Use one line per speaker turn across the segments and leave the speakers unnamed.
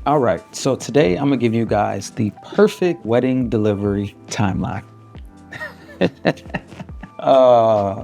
All right, so today I'm gonna give you guys the perfect wedding delivery timeline.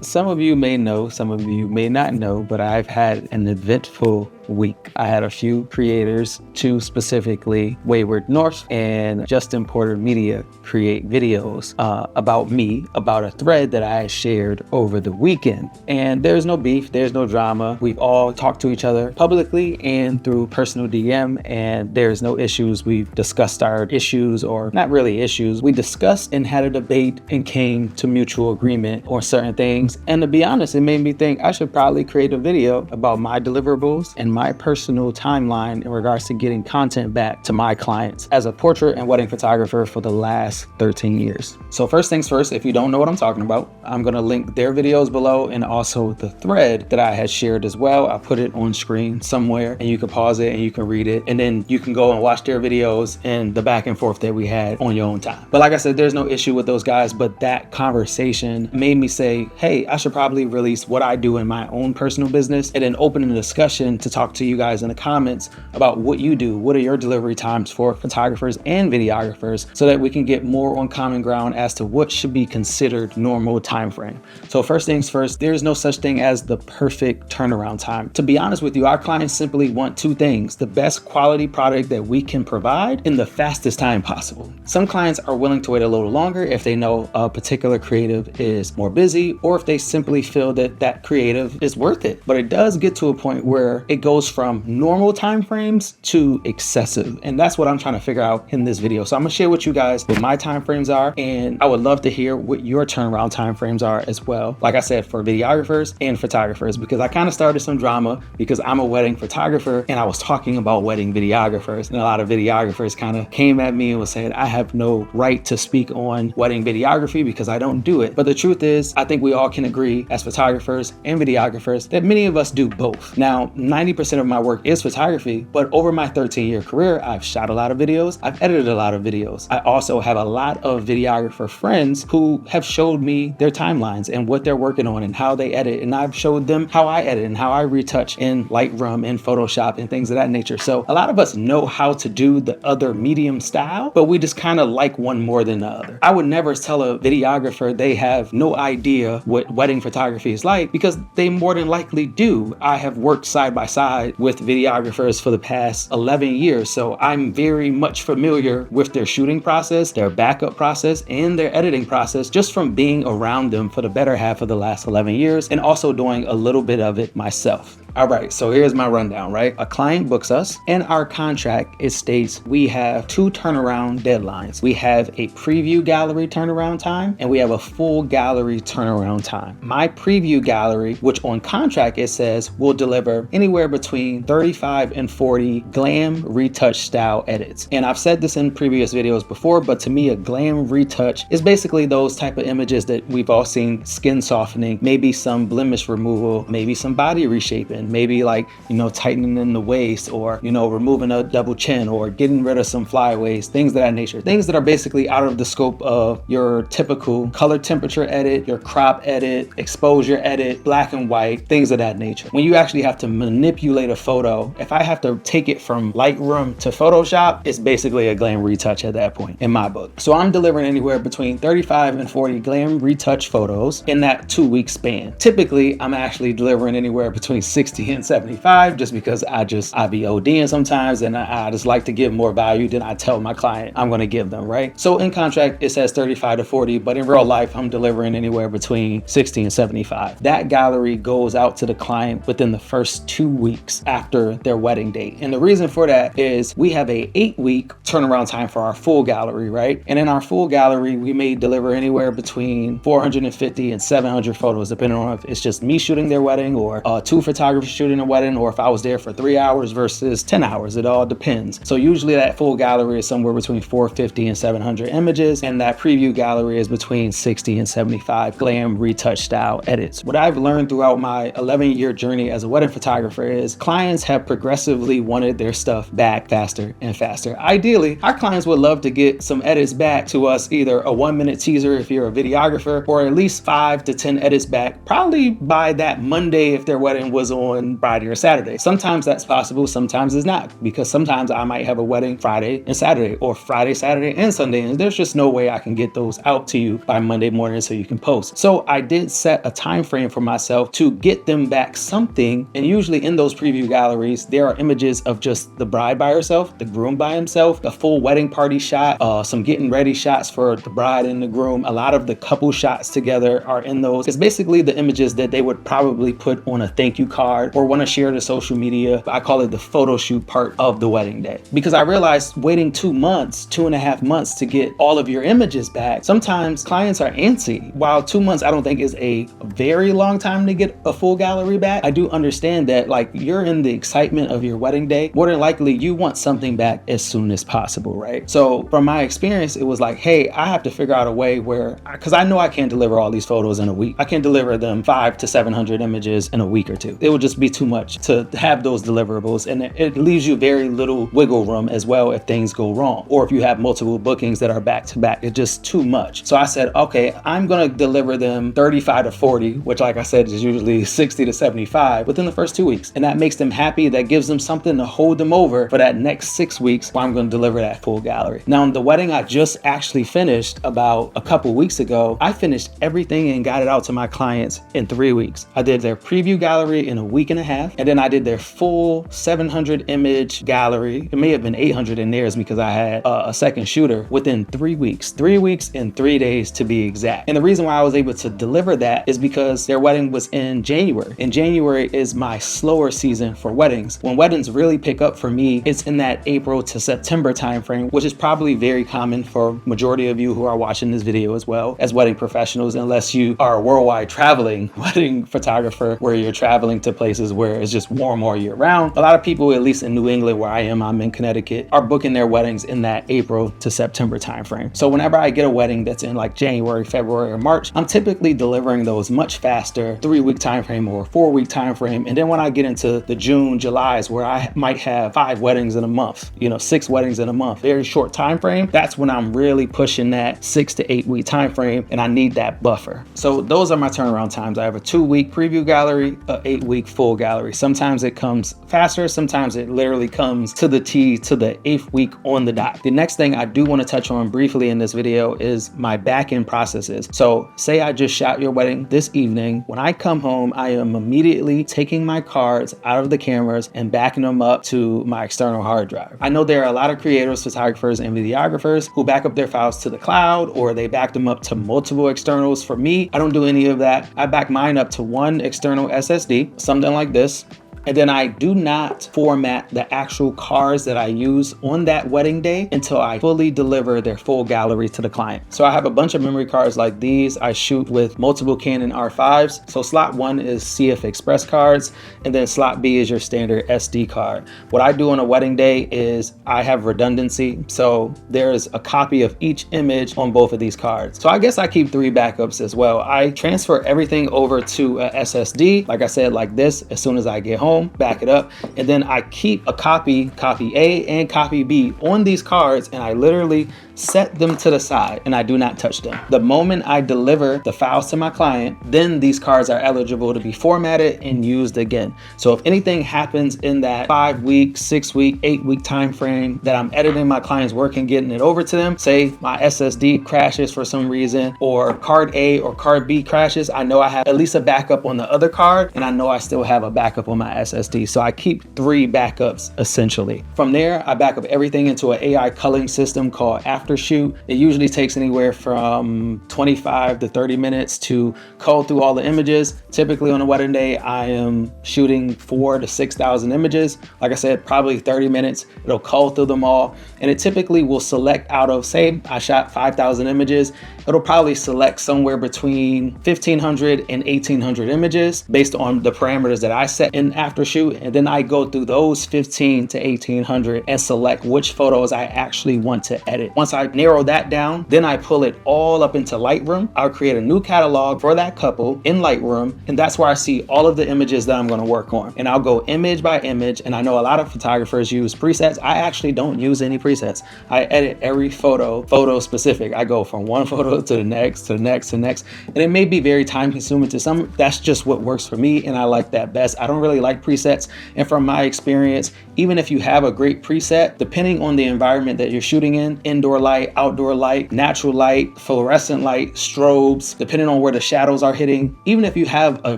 Some of you may know, some of you may not know, but I've had an eventful week. I had a few creators, two specifically, Wayward North and Justin Porter Media, create videos about me, about a thread that I shared over the weekend. And there's no beef, there's no drama. We've all talked to each other publicly and through personal DM, and there's no issues. We've discussed our issues, or not really issues. We discussed and had a debate and came to mutual agreement on certain things. And to be honest, it made me think I should probably create a video about my deliverables and my personal timeline in regards to getting content back to my clients as a portrait and wedding photographer for the last 13 years. So first things first, if you don't know what I'm talking about, I'm gonna link their videos below and also the thread that I had shared as well. I'll put it on screen somewhere and you can pause it and you can read it, and then you can go and watch their videos and the back and forth that we had on your own time. But like I said, there's no issue with those guys, but that conversation made me say, hey, I should probably release what I do in my own personal business and then open a discussion to talk to you guys in the comments about what you do. What are your delivery times for photographers and videographers, so that we can get more on common ground as to what should be considered normal time frame. So first things first, there's no such thing as the perfect turnaround time. To be honest with you, our clients simply want two things: the best quality product that we can provide in the fastest time possible. Some clients are willing to wait a little longer if they know a particular creative is more busy, or if they simply feel that that creative is worth it. But it does get to a point where it goes from normal time frames to excessive, and that's what I'm trying to figure out in this video. So I'm gonna share with you guys what my time frames are, and I would love to hear what your turnaround time frames are as well, like I said, for videographers and photographers, because I kind of started some drama because I'm a wedding photographer and I was talking about wedding videographers, and a lot of videographers kind of came at me and was saying I have no right to speak on wedding videography because I don't do it. But the truth is, I think we all can agree as photographers and videographers that many of us do both. Now, 90% of my work is photography, but over my 13-year career, I've shot a lot of videos, I've edited a lot of videos. I also have a lot of videographer friends who have showed me their timelines and what they're working on and how they edit, and I've showed them how I edit and how I retouch in Lightroom and Photoshop and things of that nature. So a lot of us know how to do the other medium style, but we just kind of like one more than the other. I would never tell a videographer they have no idea what wedding photography is like, because they more than likely do. I have worked side by side with videographers for the past 11 years, so I'm very much familiar with their shooting process, their backup process, and their editing process, just from being around them for the better half of the last 11 years and also doing a little bit of it myself. All right, so here's my rundown, right? A client books us. In our contract, it states we have two turnaround deadlines. We have a preview gallery turnaround time, and we have a full gallery turnaround time. My preview gallery, which on contract it says will deliver anywhere between 35 and 40 glam retouch style edits. And I've said this in previous videos before, but to me, a glam retouch is basically those type of images that we've all seen: skin softening, maybe some blemish removal, maybe some body reshaping, maybe like, tightening in the waist, or, removing a double chin, or getting rid of some flyaways, things of that nature. Things that are basically out of the scope of your typical color temperature edit, your crop edit, exposure edit, black and white, things of that nature. When you actually have to manipulate a photo, if I have to take it from Lightroom to Photoshop, it's basically a glam retouch at that point in my book. So I'm delivering anywhere between 35 and 40 glam retouch photos in that 2-week span. Typically, I'm actually delivering anywhere between 60 and 75, just because I be ODing sometimes, and I just like to give more value than I tell my client I'm going to give them, right? So in contract, it says 35 to 40, but in real life, I'm delivering anywhere between 60 and 75. That gallery goes out to the client within the first 2 weeks after their wedding date. And the reason for that is we have a 8-week turnaround time for our full gallery, right? And in our full gallery, we may deliver anywhere between 450 and 700 photos, depending on if it's just me shooting their wedding, or two photographers shooting a wedding, or if I was there for 3 hours versus 10 hours. It all depends. So usually that full gallery is somewhere between 450 and 700 images, and that preview gallery is between 60 and 75 glam retouch style edits. What I've learned throughout my 11-year journey as a wedding photographer is clients have progressively wanted their stuff back faster and faster. Ideally, our clients would love to get some edits back to us, either a 1-minute teaser if you're a videographer, or at least 5 to 10 edits back, probably by that Monday if their wedding was on on Friday or Saturday. Sometimes that's possible, sometimes it's not, because sometimes I might have a wedding Friday and Saturday, or Friday, Saturday, and Sunday, and there's just no way I can get those out to you by Monday morning so you can post. So I did set a time frame for myself to get them back something, and usually in those preview galleries, there are images of just the bride by herself, the groom by himself, a full wedding party shot, some getting ready shots for the bride and the groom. A lot of the couple shots together are in those. It's basically the images that they would probably put on a thank you card or want to share to social media. I call it the photo shoot part of the wedding day, because I realized waiting 2 months, 2.5 months to get all of your images back, sometimes clients are antsy. While 2 months I don't think is a very long time to get a full gallery back, I do understand that like you're in the excitement of your wedding day. More than likely you want something back as soon as possible, right? So from my experience, it was like, hey, I have to figure out a way where, because I know I can't deliver all these photos in a week. I can't deliver them 500 to 700 images in a week or two. It would just be too much to have those deliverables, and it leaves you very little wiggle room as well if things go wrong, or if you have multiple bookings that are back to back. It's just too much. So I said, okay, I'm gonna deliver them 35 to 40, which like I said is usually 60 to 75 within the first 2 weeks, and that makes them happy. That gives them something to hold them over for that next 6 weeks while I'm going to deliver that full gallery. Now, the wedding I just actually finished about a couple weeks ago, I finished everything and got it out to my clients in 3 weeks. I did their preview gallery in a week and a half, and then I did their full 700 image gallery. It may have been 800 in theirs because I had a second shooter within 3 weeks. 3 weeks and 3 days to be exact. And the reason why I was able to deliver that is because their wedding was in January. And January is my slower season for weddings. When weddings really pick up for me, it's in that April to September timeframe, which is probably very common for majority of you who are watching this video as well as wedding professionals, unless you are a worldwide traveling wedding photographer where you're traveling to places where it's just warm all year round. A lot of people, at least in New England where I'm in Connecticut, are booking their weddings in that April to September timeframe. So whenever I get a wedding that's in like January, February, or March, I'm typically delivering those much faster, 3-week timeframe or 4-week timeframe. And then when I get into the June, July's where I might have 5 weddings in a month, 6 weddings in a month, very short time frame, that's when I'm really pushing that 6 to 8 week time frame, and I need that buffer. So those are my turnaround times. I have a 2-week preview gallery, a 8-week full gallery. Sometimes it comes faster, sometimes it literally comes to the T to the 8th week on the dot. The next thing I do want to touch on briefly in this video is my back-end processes. So say I just shot your wedding this evening. When I come home, I am immediately taking my cards out of the cameras and backing them up to my external hard drive. I know there are a lot of creators, photographers, and videographers who back up their files to the cloud, or they back them up to multiple externals. For me, I don't do any of that. I back mine up to one external SSD, something like this. And then I do not format the actual cards that I use on that wedding day until I fully deliver their full gallery to the client. So I have a bunch of memory cards like these. I shoot with multiple Canon R5s. So slot 1 is CF Express cards, and then slot B is your standard SD card. What I do on a wedding day is I have redundancy. So there's a copy of each image on both of these cards. So I guess I keep 3 backups as well. I transfer everything over to a SSD, like I said, like this, as soon as I get home. Back it up, and then I keep a copy A and copy B on these cards, and I literally set them to the side and I do not touch them. The moment I deliver the files to my client, then these cards are eligible to be formatted and used again. So if anything happens in that 5-week, 6-week, 8-week time frame that I'm editing my client's work and getting it over to them, say my SSD crashes for some reason, or card A or card B crashes, I know I have at least a backup on the other card, and I know I still have a backup on my SSD. So I keep 3 backups essentially. From there, I back up everything into an AI culling system called Aftershoot. It usually takes anywhere from 25 to 30 minutes to cull through all the images. Typically on a wedding day, I am shooting 4,000 to 6,000 images. Like I said, probably 30 minutes. It'll cull through them all. And it typically will select out of, say I shot 5,000 images, it'll probably select somewhere between 1,500 and 1,800 images based on the parameters that I set in Aftershoot. And then I go through those 1,500 to 1,800 and select which photos I actually want to edit. Once I I narrow that down, then I pull it all up into Lightroom. I'll create a new catalog for that couple in Lightroom, and that's where I see all of the images that I'm going to work on. And I'll go image by image, and I know a lot of photographers use presets. I actually don't use any presets. I edit every photo specific. I go from one photo to the next, to the next, to the next, and it may be very time consuming to some. That's just what works for me, and I like that best. I don't really like presets, and from my experience, even if you have a great preset, depending on the environment that you're shooting in, indoor light, outdoor light, natural light, fluorescent light, strobes, depending on where the shadows are hitting, even if you have a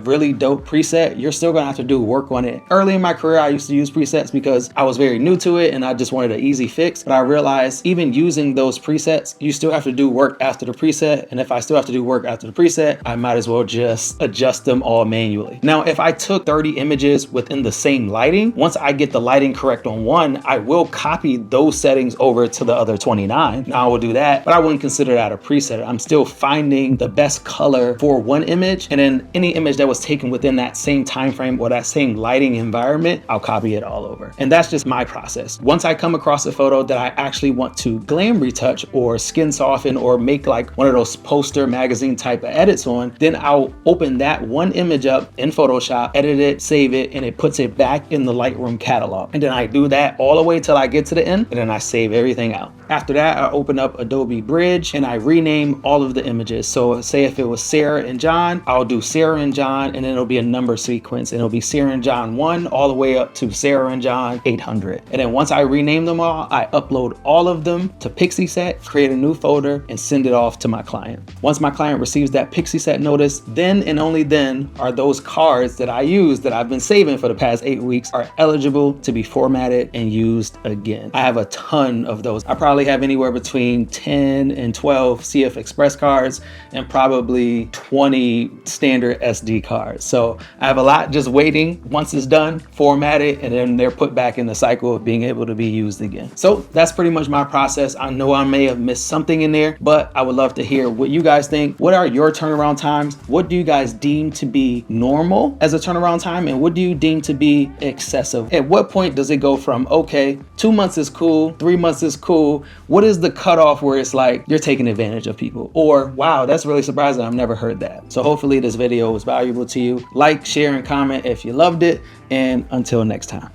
really dope preset, you're still gonna have to do work on it. Early in my career, I used to use presets because I was very new to it and I just wanted an easy fix, but I realized even using those presets, you still have to do work after the preset, and if I still have to do work after the preset, I might as well just adjust them all manually. Now, if I took 30 images within the same lighting, once I get the lighting correct on one, I will copy those settings over to the other 29. Now I will do that, but I wouldn't consider that a preset. I'm still finding the best color for one image, and then any image that was taken within that same time frame or that same lighting environment, I'll copy it all over. And that's just my process. Once I come across a photo that I actually want to glam retouch or skin soften or make like one of those poster magazine type of edits on, then I'll open that one image up in Photoshop, edit it, save it, and it puts it back in the Lightroom catalog. And then I do that all the way till I get to the end, and then I save everything out. After that, I open up Adobe Bridge and I rename all of the images. So say if it was Sarah and John, I'll do Sarah and John, and then it'll be a number sequence, and it'll be Sarah and John 1 all the way up to Sarah and John 800. And then once I rename them all, I upload all of them to Pixieset, create a new folder, and send it off to my client. Once my client receives that Pixieset notice, then and only then are those cards that I use that I've been saving for the past 8 weeks are eligible to be formatted and used again. I have a ton of those. I probably have anywhere between 10 and 12 CF Express cards and probably 20 standard SD cards. So I have a lot just waiting. Once it's done, format it, and then they're put back in the cycle of being able to be used again. So that's pretty much my process. I know I may have missed something in there, but I would love to hear what you guys think. What are your turnaround times? What do you guys deem to be normal as a turnaround time? And what do you deem to be excessive? At what point does it go from, okay, 2 months is cool, 3 months is cool? What is the cutoff where it's like you're taking advantage of people? Or, wow, that's really surprising, I've never heard that. So hopefully this video was valuable to you. Like, share, and comment if you loved it. And until next time.